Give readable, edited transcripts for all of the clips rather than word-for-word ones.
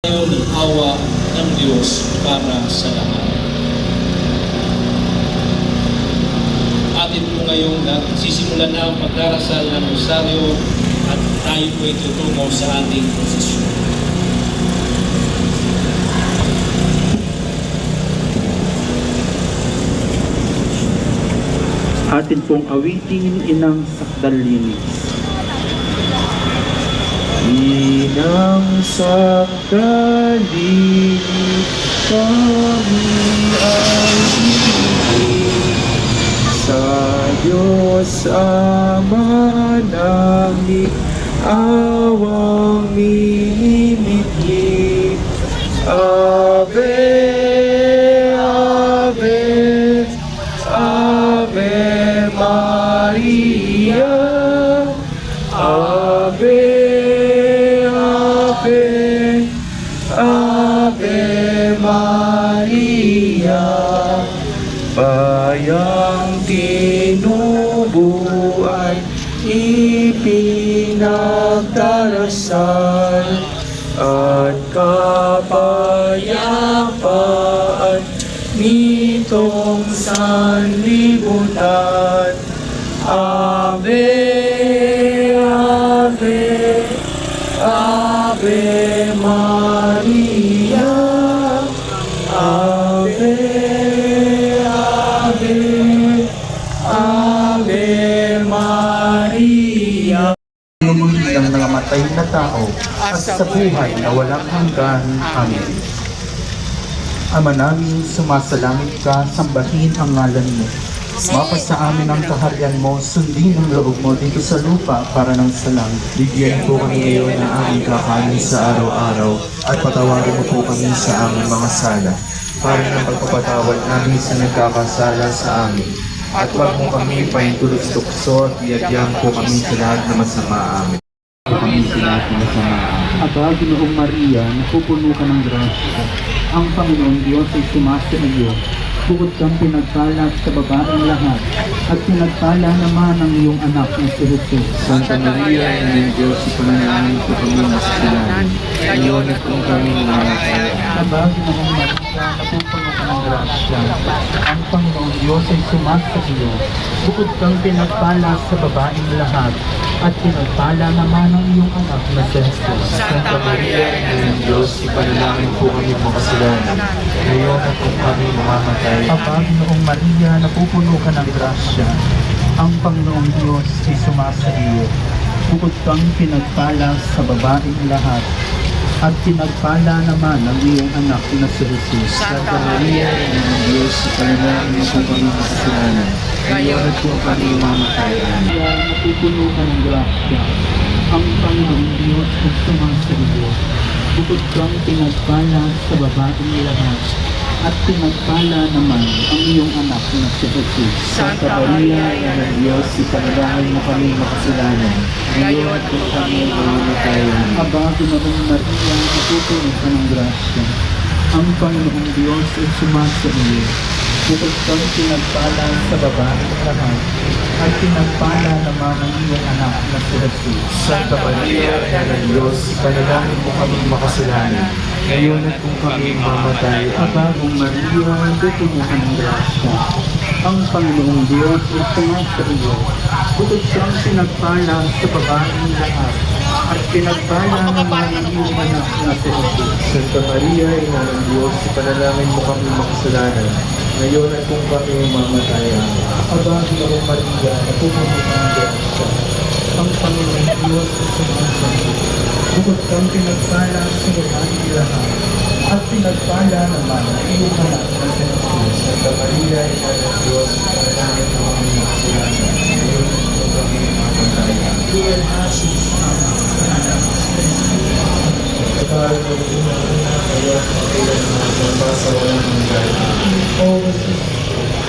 Ngayon, awa ng Diyos para sa lahat. Atin po ngayong sisimulan na ang pagdarasal ng Rosaryo at tayo po ay tutungo sa ating prosesyon. Atin pong awitin inang sakdalinis. Inang sakdalinis, kami ay ibig sa Diyos Ama namin, awang minimiti. Ave, Ave, Ave Maria, Ave, Ave, Ave Maria. Bayang tinubuan, ipinagdarasal, at kapayapaan nitong sanlibutan. Ave, Ave, Ave Maria, Ave, Ave, Ave Maria. Ng nangamatay na tao at sa buhay na walang hanggan. Amen. Ama namin, sumasalangit ka, sambahin ang ngalan mo. Mapasa amin ang kaharian mo, sundin ang loob mo dito sa lupa para ng sa langit. Bigyan po kami ngayon ng aming kakanin sa araw-araw at patawarin mo po kami sa aming mga sala para ng pagpapatawad namin sa nagkakasala sa amin. At huwag mo kami paintulot sa tukso at iadyan po kami sa lahat na masama amin. Kami sa lahat na masama amin. Aba, Ginoong Maria, napupuno ka ng grasya. Ang Panginoon Diyos ay sumasa iyo. Bukod kang pinagpala sa babaeng lahat, at pinagpala naman ang iyong anak na si Jesus. Santa Maria, Ina ng Diyos, ipanalangin po kami masalanan. Ngayon at kung kami namamatay. Aba, Ginoong Maria, napupuno ka ng grasya. Ang Panginoon Diyos ay sumasa iyo. Bukod kang pinagpala sa babaeng lahat, at pinagpala naman ang iyong anak na si Jesus. Santa Maria, Ina ng Diyos, ipanalangin po kami makasalanan. Ngayon at kung kami mamamatay. Aba, Ginoong Maria, napupuno ka ng grasya. Ang Panginoong Diyos ay sumasa iyo. Bukod kang pinagpala sa babaeng lahat, at pinagpala naman ang iyong anak na si Jesus. Santa Maria, Ina ng Diyos, ipanalangin po kami makasalanan. Ngayon at kung kami mamamatay. Napupuno ka ng grasya. Ang Panginoong Diyos ay sumasa iyo. Bukod kang pinagpala sa babaeng lahat, at pinagpala naman ang iyong anak na si Jesus. Santa Maria, Ina ng Diyos, ipanalangin mo kami makasalanan. Ngayon at kung kami mamamatay. Aba, Ginoong Maria, napupuno ka ng grasya. Ang Panginoong Diyos ay sumasa iyo. Bukod kang pinagpala sa babaeng lahat, at pinagpala naman ang iyong anak na si Jesus. Santa Maria, Ina ng Diyos, ipanalangin mo kami makasalanan. Ngayon at kung kami mamatay. Aba, Ginoong Maria, napupuno ka ng grasya. Ang Panginoong Diyos ay sumasa iyo. Bukod kang pinagpala sa babaeng lahat, at pinagpala naman ang iyong anak na si Jesus. Santa Maria, Ina ng Diyos, ipanalangin mo kami makasalanan. Ngayon at kung kami mamatay. Aba, Ginoong Maria, napupuno ka ng grasya. Ang Panginoong Diyos ay sumasa iyo. Bukod kang pinagpala sa babaeng lahat, at pinagpala naman ang iyong anak na si Jesus. Santa Maria, Ina ng Diyos, ipanalangin mo kami makasalanan. Ngayon at kung kami mamatay. Lord, asis ang anak na si Jesus. Pagkaroon ng unang kaya kapilan na sa walang hanggan. O Jesus,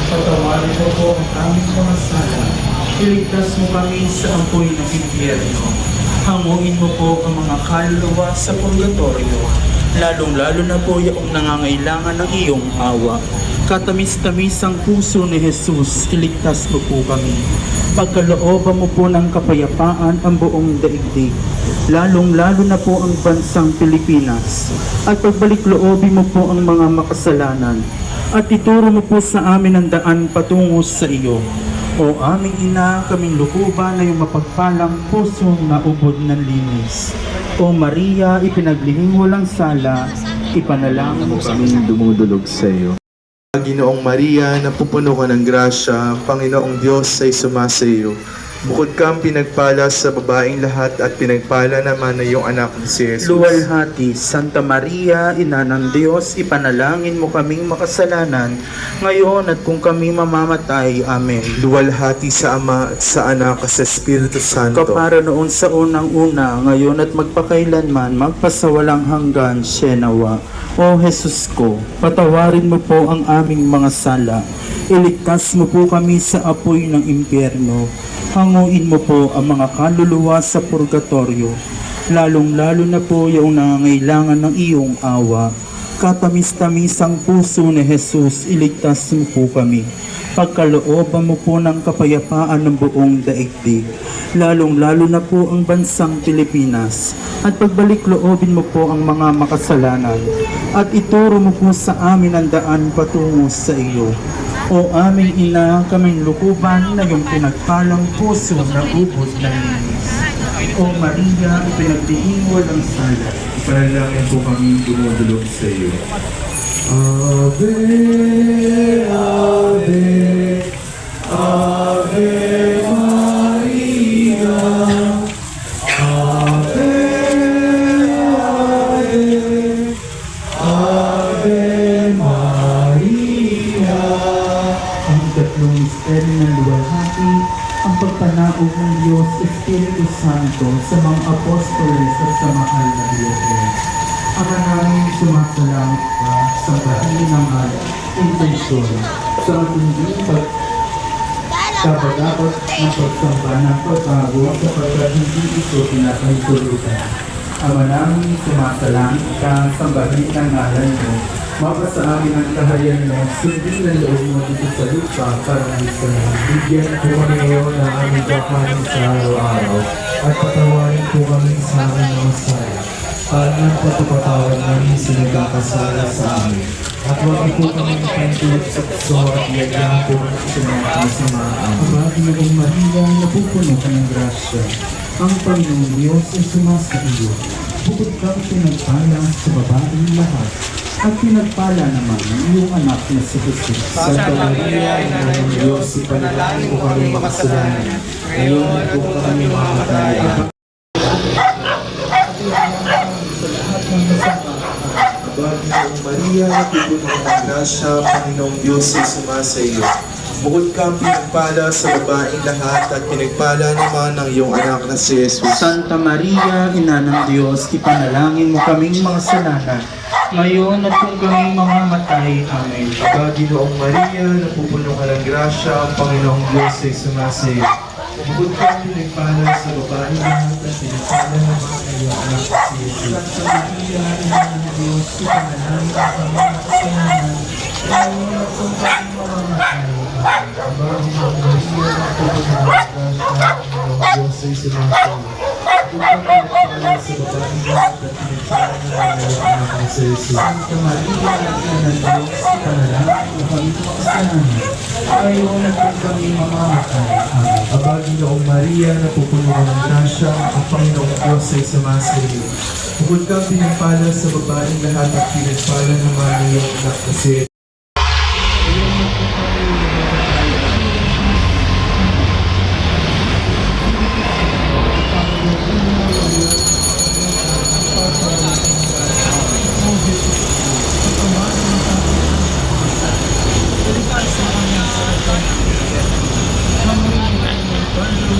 patawarin mo po ang aming mga sala. Iligtas mo kami sa apoy ng impyerno. Hanguin mo po ang mga kaluluwa sa purgatorio, lalong-lalo na po yung nangangailangan ng iyong awa. Katamis-tamis ang puso ni Jesus, iligtas mo po kami. Pagkalooban mo po ng kapayapaan ang buong daigdig. lalong-lalo na po ang bansang Pilipinas. At pagbalik loobin mo po ang mga makasalanan at ituro mo po sa amin ang daan patungo sa iyo. O aming ina, kaming lukuban na yung mapagpalang pusong naubod ng linis. O Maria, ipinaglihing walang sala, ipanalangin mo Kaming dumudulog sa iyo. Ginoong Maria, napupuno ka ng grasya, ang Panginoong Diyos ay sumasa iyo. Bukod kang pinagpala sa babaeng lahat at pinagpala naman na iyong anak na si Jesus. Luwalhati, Santa Maria, Ina ng Diyos, ipanalangin mo kaming makasalanan, ngayon at kung kami mamamatay. Amen. Luwalhati sa Ama at sa Anak at sa Espiritu Santo. Kapara noon sa unang-una, ngayon at magpakailanman, magpasawalang hanggan, Sienawa. O Jesus ko, patawarin mo po ang aming mga sala. Iligtas mo po kami sa apoy ng impyerno. Hanguin mo po ang mga kaluluwa sa purgatorio, lalong-lalo na po yung nangangailangan ng iyong awa. Katamis-tamisang puso ni Jesus, iligtas mo po kami. Pagkalooban mo po ng kapayapaan ng buong daigdig, lalong-lalo na po ang bansang Pilipinas. At pagbalik loobin mo po ang mga makasalanan at ituro mo po sa amin ang daan patungo sa iyo. O aming ina, kaming lukuban na yung pinagpalang puso na ubod ng linis. O Maria, ipinaglihing walang sala, Ipanalangin po kami dumudulog sa iyo. Ave, Ave, Ave Maria, Ave, Ave, Ave Maria. Ang tatlong misteryo ng luwalhati, ang pagpanaog ng Diyos Espiritu Santo sa mga apostoles at sa mahal na Diyos. Ama namin sumasalangit ka sa bahagi ng intensyon sa matinding pagkabagakot ng pagsamba ng pagbago sapagkat hindi ito pinapahintulutan. Ama namin sumasalangit ka sa bahagi ng ngalan mo, mapasa amin ang kaharian mo, sundin na loob mo dito sa lupa para sa lahat. Bigyan po kami ngayon ng aming kakanin sa araw-araw at patawarin po kami sa aming mga sala. Alam patupatawad namin sa nagkakasala sa amin. At huwag niyo po kami pantulog sa puso at iyagaan po sa mga kasamaan. Ama, Ginong Maria, napupuno ka ng grasya. Ang Panginoong Diyos ay sumasa iyo. Bukod kang pinagpala sa babaeng lahat, at pinagpala naman ang iyong anak na si Jesus. Santa Maria, Ina ng Diyos, ipanalangin po kami makasalanan. Ngayon at po kami mamamatay. Ginoong Maria, napupuno ka ng grasya, ang Panginoong Diyos ay sumasa iyo. Bukod kang pinagpala sa babaeng lahat at pinagpala naman ng iyong anak na si Jesus. Santa Maria, Ina ng Diyos, ipanalangin mo kaming mga salanan, ngayon at kung kami mamamatay. Amen. Ginoong Maria, napupuno ka ng grasya, ang Panginoong Diyos ay sumasa iyo. Bukod kang pinagpala sa babaeng lahat at pinagpala naman ng iyong anak na si Jesus. Santa Maria, Ina ng Diyos, ipanalangin mo kaming mga kasalanan, ngayon at kung kami mamamatay. Diyos ay sumasayo. Upang pinagpala sa babaeng lahat at pinagpala naman ng iyong anak na si Jesus. Santa Maria, Ina ng Diyos, ipanalangin mo kaming mga kasalanan, ngayon at kung kami mamamatay. Amen. Aba, Ginoong Maria, napupuno ka ng grasya, ang Panginoong Diyos ay sumasayo. Bukod kang pinagpala sa babaeng lahat at pinagpala naman ng iyong anak na si Jesus.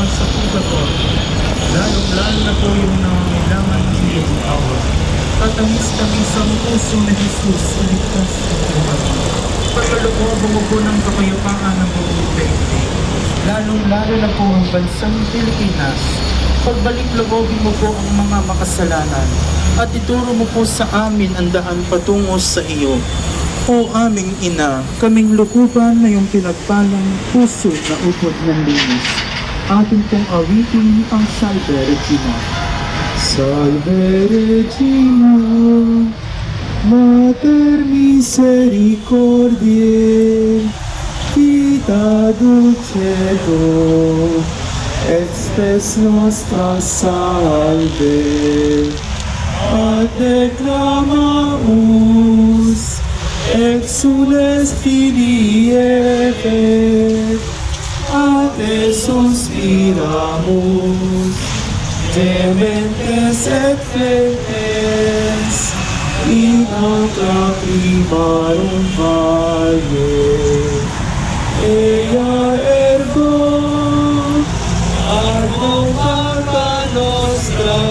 Sa purgatorio, lalong-lalo na po yung nangangailangan ng iyong awa. Katamis-tamis ang puso ni Jesus, iligtas mo po kami. Pagkalooban mo po ng kapayapaan ng buong daigdig, lalong-lalo na po ang bansang Pilipinas. Pagbalik loobin mo po ang mga makasalanan at ituro mo po sa amin ang daan patungo sa iyo. O aming ina, kaming lukuban na yung pinagpalang puso na upod ng linis. Atin pong awitin ang Salve Regina. Salve Regina, Mater Misericordiae, Vita dulcedo, et spes nostra salve. Ad declamamus, exules Filii Eve, a te suspiramus, dementes et flentes, in hoc lacrimarum valle. Ea ergo, ardo vata nostra,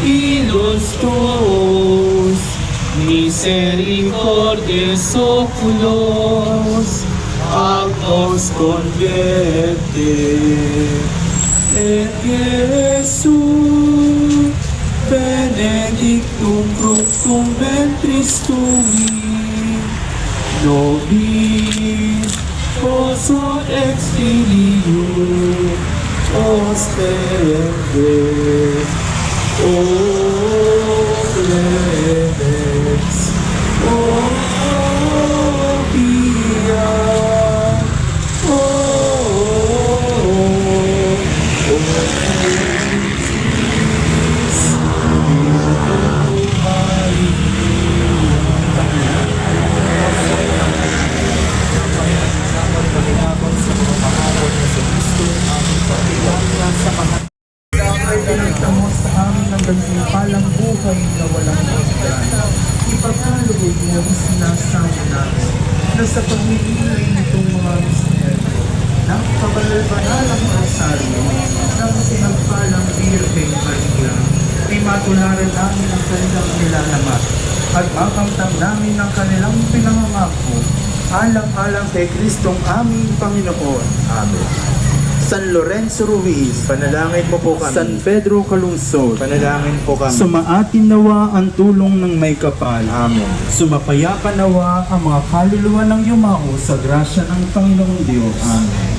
ilus tuos, misericordies oculos, ac nos converte. Et Iesu, benedictum fructum ventris tui, nobis posunt ex filium ostende. O clemens, o pia, o ay pinagtamo sa amin ng gantimpalang buhay na walang hanggan. Ipagkaloob mo isinasamo namin na sa pagmimili nitong mga misteryo ng kabanal-banalang rosaryo ng sinagpalang Birheng Maria ay matularan namin ang kanilang nilalamat at makamtam namin ang kanilang pinangangako alang-alang kay Kristong aming Panginoon. Amen. San Lorenzo Ruiz, Panalangin mo po kami. San Pedro Calungsod, Panalangin po kami. sumaatin nawa ang tulong ng may kapal. Amen. Sumapayapa nawa ang mga kaluluwa ng yumao sa grasya ng Panginoong Diyos. Amen.